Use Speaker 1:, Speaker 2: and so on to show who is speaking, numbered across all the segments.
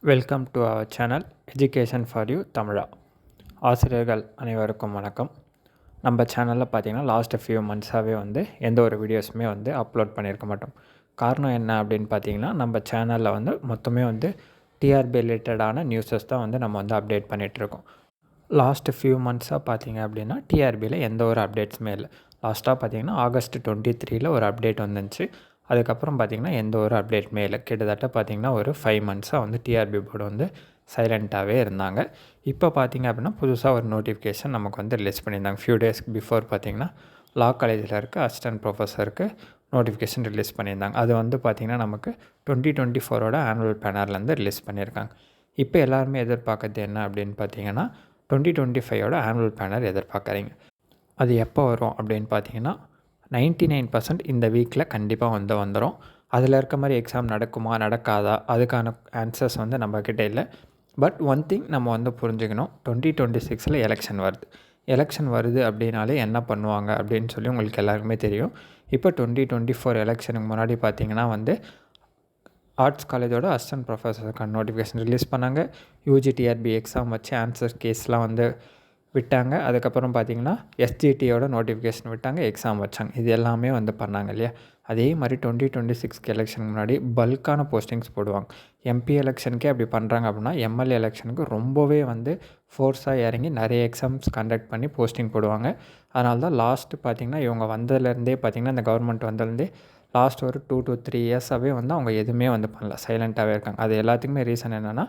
Speaker 1: Welcome to our channel education for you தமிழா. ஆசிரியர்கள் அனைவருக்கும் வணக்கம். நம்ம சேனலில் பார்த்திங்கன்னா லாஸ்ட் ஃபியூ மந்த்ஸாகவே எந்த ஒரு வீடியோஸுமே அப்லோட் பண்ணியிருக்க மாட்டோம். காரணம் என்ன அப்படின்னு பார்த்திங்கன்னா, நம்ம சேனலில் மொத்தமே டிஆர்பி ரிலேட்டடான நியூஸஸ் தான் நம்ம அப்டேட் பண்ணிகிட்ருக்கோம். லாஸ்ட் ஃபியூ மந்த்ஸாக பார்த்திங்க அப்படின்னா டிஆர்பியில் எந்த ஒரு அப்டேட்ஸுமே இல்லை. லாஸ்ட்டாக பார்த்திங்கன்னா August 23 ஒரு அப்டேட் வந்துச்சு. அதுக்கப்புறம் பார்த்திங்கன்னா எந்த ஒரு அப்டேட்டுமே இல்லை. கிட்டத்தட்ட பார்த்திங்கன்னா ஒரு 5 மந்த்ஸாக டிஆர்பி போர்டு சைலண்ட்டாகவே இருந்தாங்க. இப்போ பார்த்திங்க அப்படின்னா புதுசாக ஒரு நோட்டிஃபிகேஷன் நமக்கு ரிலீஸ் பண்ணியிருந்தாங்க. ஃபியூ டேஸ்க்கு பிஃபோர் பார்த்திங்கன்னா லா காலேஜில் இருக்க அசிஸ்டன்ட் ப்ரொஃபஸருக்கு நோட்டிஃபிகேஷன் ரிலீஸ் பண்ணியிருந்தாங்க. அது பார்த்திங்கன்னா நமக்கு 2024 ஆனுவல் பேனர்லேருந்து ரிலீஸ் பண்ணியிருக்காங்க. இப்போ எல்லாருமே எதிர்பார்க்கறது என்ன அப்படின்னு பார்த்திங்கன்னா 2025 ஆனுவல் பேனர் எதிர்பார்க்குறீங்க. அது எப்போ வரும் அப்படின்னு பார்த்தீங்கன்னா 99% இந்த வீக்கில் கண்டிப்பாக வந்துடும். அதில் இருக்க மாதிரி எக்ஸாம் நடக்குமா நடக்காதா அதுக்கான ஆன்சர்ஸ் நம்மக்கிட்ட இல்லை. பட் ஒன் திங் நம்ம புரிஞ்சுக்கணும், 2026 எலெக்ஷன் வருது. எலெக்ஷன் வருது அப்படின்னாலே என்ன பண்ணுவாங்க அப்படின்னு சொல்லி உங்களுக்கு எல்லாருக்குமே தெரியும். இப்போ 2024 எலெக்ஷனுக்கு முன்னாடி பார்த்திங்கன்னா ஆர்ட்ஸ் காலேஜோட அசிஸ்டன்ட் ப்ரொஃபஸருக்கான நோட்டிஃபிகேஷன் ரிலீஸ் பண்ணாங்க. யூஜிடிஆர்பி எக்ஸாம் வச்சு ஆன்சர் கேஸ்லாம் விட்டாங்க. அதுக்கப்புறம் பார்த்திங்கன்னா எஸ்ஜிடியோட நோட்டிஃபிகேஷன் விட்டாங்க, எக்ஸாம் வச்சாங்க. இது எல்லாமே பண்ணாங்க இல்லையா. அதே மாதிரி 2026 எலெக்ஷனுக்கு முன்னாடி பல்கான போஸ்டிங்ஸ் போடுவாங்க. எம்பி எலெக்ஷனுக்கே அப்படி பண்ணுறாங்க அப்படின்னா எம்எல்ஏ எலெக்ஷனுக்கு ரொம்பவே ஃபோர்ஸாக இறங்கி நிறைய எக்ஸாம்ஸ் கண்டக்ட் பண்ணி போஸ்டிங் போடுவாங்க. அதனால தான் லாஸ்ட்டு பார்த்திங்கன்னா இவங்க வந்ததுலேருந்தே பார்த்திங்கன்னா இந்த கவர்மெண்ட் வந்ததுலேருந்தே லாஸ்ட் ஒரு 2 to 3 இயர்ஸாகவே அவங்க எதுவுமே பண்ணல, சைலண்ட்டாகவே இருக்காங்க. அது எல்லாத்துக்குமே ரீசன் என்னென்னா,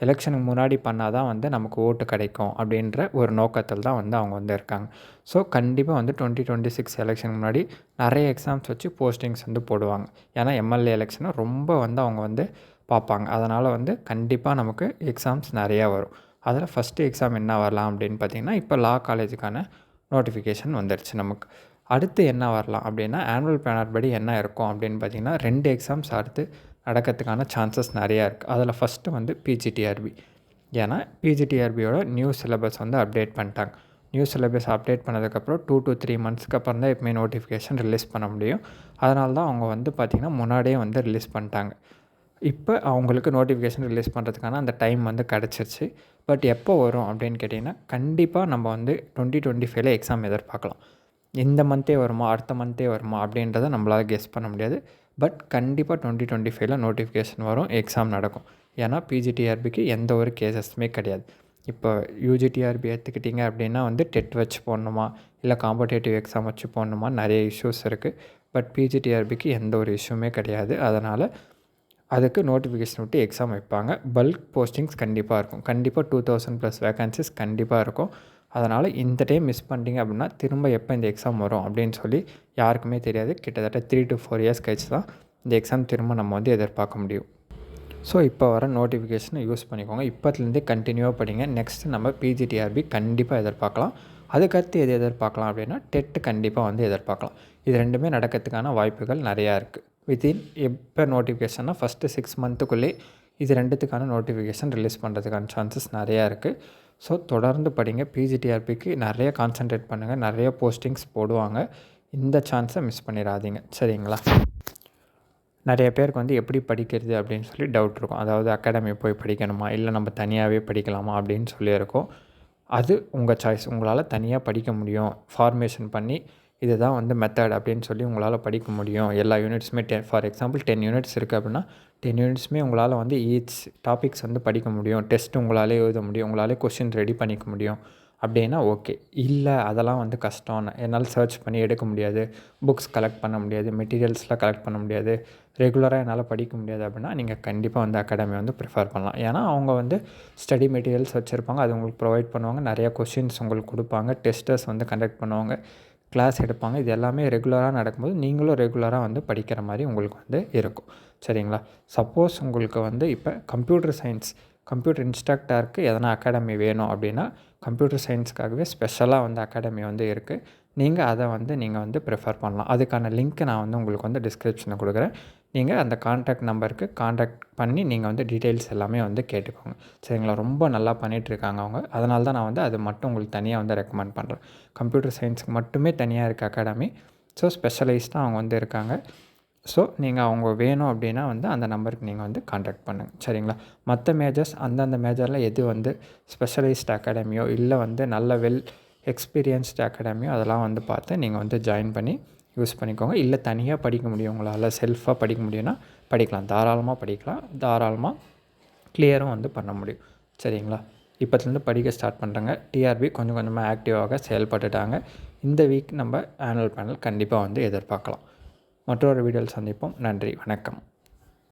Speaker 1: எலெக்ஷனுக்கு முன்னாடி பண்ணால் தான் நமக்கு ஓட்டு கிடைக்கும் அப்படின்ற ஒரு நோக்கத்தில் தான் அவங்க இருக்காங்க. ஸோ கண்டிப்பாக 2026 எலெக்ஷனுக்கு முன்னாடி நிறைய எக்ஸாம்ஸ் வச்சு போஸ்டிங்ஸ் போடுவாங்க. ஏன்னா எம்எல்ஏ எலெக்ஷனை ரொம்ப அவங்க பார்ப்பாங்க. அதனால் கண்டிப்பாக நமக்கு எக்ஸாம்ஸ் நிறையா வரும். அதில் ஃபஸ்ட்டு எக்ஸாம் என்ன வரலாம் அப்படின்னு பார்த்திங்கன்னா, இப்போ லா காலேஜுக்கான நோட்டிஃபிகேஷன் வந்துடுச்சு நமக்கு. அடுத்து என்ன வரலாம் அப்படின்னா, ஆனுவல் பேனர் படி என்ன இருக்கும் அப்படின்னு பார்த்திங்கன்னா 2 எக்ஸாம்ஸ் அடுத்து நடக்கிறதுக்கான சான்சஸ் நிறையா இருக்குது. அதில் ஃபஸ்ட்டு பிஜிடிஆர்பி. ஏன்னா பிஜிடிஆர்பியோட நியூ சிலபஸ் அப்டேட் பண்ணிட்டாங்க. நியூ சிலபஸ் அப்டேட் பண்ணதுக்கப்புறம் 2 to 3 மந்த்ஸ்க்கு அப்புறம் தான் எப்பவுமே நோட்டிஃபிகேஷன் ரிலீஸ் பண்ண முடியும். அதனால தான் அவங்க பார்த்திங்கன்னா முன்னாடியே ரிலீஸ் பண்ணிட்டாங்க. இப்போ அவங்களுக்கு நோட்டிஃபிகேஷன் ரிலீஸ் பண்ணுறதுக்கான அந்த டைம் கிடச்சிருச்சு. பட் எப்போ வரும் அப்படின்னு கேட்டிங்கன்னா, கண்டிப்பாக நம்ம 2025 எக்ஸாம் எதிர்பார்க்கலாம். இந்த மந்த்தே வருமா அடுத்த மந்த்தே வருமா அப்படின்றத நம்மளால் கெஸ் பண்ண முடியாது. பட் கண்டிப்பாக 2025 நோட்டிஃபிகேஷன் வரும், எக்ஸாம் நடக்கும். ஏன்னா பிஜிடிஆர்பிக்கு எந்த ஒரு கேசஸுமே கிடையாது. இப்போ யூஜிடிஆர்பி எடுத்துக்கிட்டிங்க அப்படின்னா டெட் வச்சு போடணுமா இல்லை காம்படேட்டிவ் எக்ஸாம் வச்சு போடணுமா நிறைய இஷ்யூஸ் இருக்குது. பட் பிஜிடிஆர்பிக்கு எந்த ஒரு இஷ்யூமே கிடையாது. அதனால் அதுக்கு நோட்டிஃபிகேஷன் விட்டு எக்ஸாம் வைப்பாங்க. பல்க் போஸ்டிங்ஸ் கண்டிப்பாக இருக்கும். கண்டிப்பாக 2000+ வேகன்சிஸ் கண்டிப்பாக இருக்கும். அதனால் இந்த டைம் மிஸ் பண்ணிட்டீங்க அப்படின்னா திரும்ப எப்போ இந்த எக்ஸாம் வரும் அப்படின்னு சொல்லி யாருக்குமே தெரியாது. கிட்டத்தட்ட 3 to 4 இயர்ஸ் கழிச்சு தான் இந்த எக்ஸாம் திரும்ப நம்ம எதிர்பார்க்க முடியும். ஸோ இப்போ வர நோட்டிஃபிகேஷனை யூஸ் பண்ணிக்கோங்க. இப்போத்துலேருந்தே கண்டினியூவாக படிங்க. நெக்ஸ்ட்டு நம்ம பிஜிடிஆர்பி கண்டிப்பாக எதிர்பார்க்கலாம். அதுக்கடுத்து எது எதிர்பார்க்கலாம் அப்படின்னா டெட்டு கண்டிப்பாக எதிர்பார்க்கலாம். இது ரெண்டுமே நடக்கிறதுக்கான வாய்ப்புகள் நிறையா இருக்குது. வித்தின் எப்போ நோட்டிஃபிகேஷன்னா ஃபஸ்ட்டு 6 மந்த்துக்குள்ளே இது ரெண்டுத்துக்கான நோட்டிஃபிகேஷன் ரிலீஸ் பண்ணுறதுக்கான சான்சஸ் நிறையா இருக்குது. ஸோ தொடர்ந்து படிங்க. பிஜிடிஆர்பிக்கு நிறைய கான்சன்ட்ரேட் பண்ணுங்கள். நிறைய போஸ்டிங்ஸ் போடுவாங்க. இந்த சான்ஸை மிஸ் பண்ணிடாதீங்க, சரிங்களா. நிறைய பேருக்கு எப்படி படிக்கிறது அப்படின்னு சொல்லி டவுட் இருக்கும். அதாவது அகாடமி போய் படிக்கணுமா இல்லை நம்ம தனியாகவே படிக்கலாமா அப்படின்னு சொல்லியிருக்கோம். அது உங்கள் சாய்ஸ். உங்களால் தனியாக படிக்க முடியும், ஃபார்மேஷன் பண்ணி இதுதான் மெத்தட் அப்படின்னு சொல்லி உங்களால் படிக்க முடியும். எல்லா யூனிட்ஸுமே ஃபார் எக்ஸாம்பிள் 10 யூனிட்ஸ் இருக்குது அப்படின்னா 10 யூனிட்ஸுமே உங்களால் ஈச் டாபிக்ஸ் படிக்க முடியும். டெஸ்ட் உங்களாலே எழுத முடியும், உங்களாலே கொஷின் ரெடி பண்ணிக்க முடியும் அப்படின்னா ஓகே. இல்லை அதெல்லாம் கஷ்டம், என்னால் சர்ச் பண்ணி எடுக்க முடியாது, புக்ஸ் கலெக்ட் பண்ண முடியாது, மெட்டீரியல்ஸ்லாம் கலெக்ட் பண்ண முடியாது, ரெகுலராக என்னால் படிக்க முடியாது அப்படின்னா நீங்கள் கண்டிப்பாக அகாடமி ப்ரிஃபர் பண்ணலாம். ஏன்னா அவங்க ஸ்டடி மெட்டீரியல்ஸ் வச்சுருப்பாங்க, அது உங்களுக்கு ப்ரொவைட் பண்ணுவாங்க, நிறையா கொஷின்ஸ் உங்களுக்கு கொடுப்பாங்க, டெஸ்ட்டர்ஸ் கண்டக்ட் பண்ணுவாங்க, கிளாஸ் எடுப்பாங்க. இது எல்லாமே ரெகுலராக நடக்கும்போது நீங்களும் ரெகுலராக படிக்கிற மாதிரி உங்களுக்கு இருக்கும், சரிங்களா. சப்போஸ் உங்களுக்கு இப்போ கம்ப்யூட்டர் சயின்ஸ் கம்ப்யூட்டர் இன்ஸ்ட்ரக்டருக்கு எதனா அகாடமி வேணும் அப்படின்னா கம்ப்யூட்டர் சயின்ஸ்க்காகவே ஸ்பெஷலாக அகாடமி இருக்குது. நீங்கள் அதை நீங்கள் ப்ரிஃபர் பண்ணலாம். அதுக்கான லிங்க்கை நான் உங்களுக்கு டிஸ்கிரிப்ஷனில் கொடுக்குறேன். நீங்கள் அந்த கான்டாக்ட் நம்பருக்கு கான்டாக்ட் பண்ணி நீங்கள் டீட்டெயில்ஸ் எல்லாமே கேட்டுக்கோங்க, சரிங்களா. ரொம்ப நல்லா பண்ணிகிட்ருக்காங்க அவங்க. அதனால தான் நான் அது மட்டும் உங்களுக்கு தனியாக ரெக்கமெண்ட் பண்ணுறேன். கம்ப்யூட்டர் சயின்ஸுக்கு மட்டுமே தனியாக இருக்குது அகாடமி. ஸோ ஸ்பெஷலைஸ்டாக அவங்க இருக்காங்க. ஸோ நீங்கள் அவங்க வேணும் அப்படின்னா வந்து அந்த நம்பருக்கு நீங்கள் வந்து கான்டாக்ட் பண்ணுங்கள். சரிங்களா? மற்ற மேஜர்ஸ் அந்தந்த மேஜரில் எது வந்து ஸ்பெஷலைஸ்ட் அகாடமியோ இல்லை வந்து நல்ல வெல் எக்ஸ்பீரியன்ஸ்டு அகாடமியோ அதெல்லாம் வந்து பார்த்து நீங்கள் வந்து ஜாயின் பண்ணி யூஸ் பண்ணிக்கோங்க. இல்லை தனியாக படிக்க முடியும் உங்களால் செல்ஃபாக படிக்க முடியும்னா படிக்கலாம். தாராளமாக படிக்கலாம். தாராளமாக கிளியரும் வந்து பண்ண முடியும். சரிங்களா? இப்போத்துலேருந்து படிக்க ஸ்டார்ட் பண்ணுறேங்க. டிஆர்பி கொஞ்சம் கொஞ்சமாக ஆக்டிவாக செயல்பட்டுட்டாங்க. இந்த வீக் நம்ம ஆனுவல் பேனல் கண்டிப்பாக வந்து எதிர்பார்க்கலாம். மற்றொரு வீடியோவில் சந்திப்போம். நன்றி, வணக்கம்.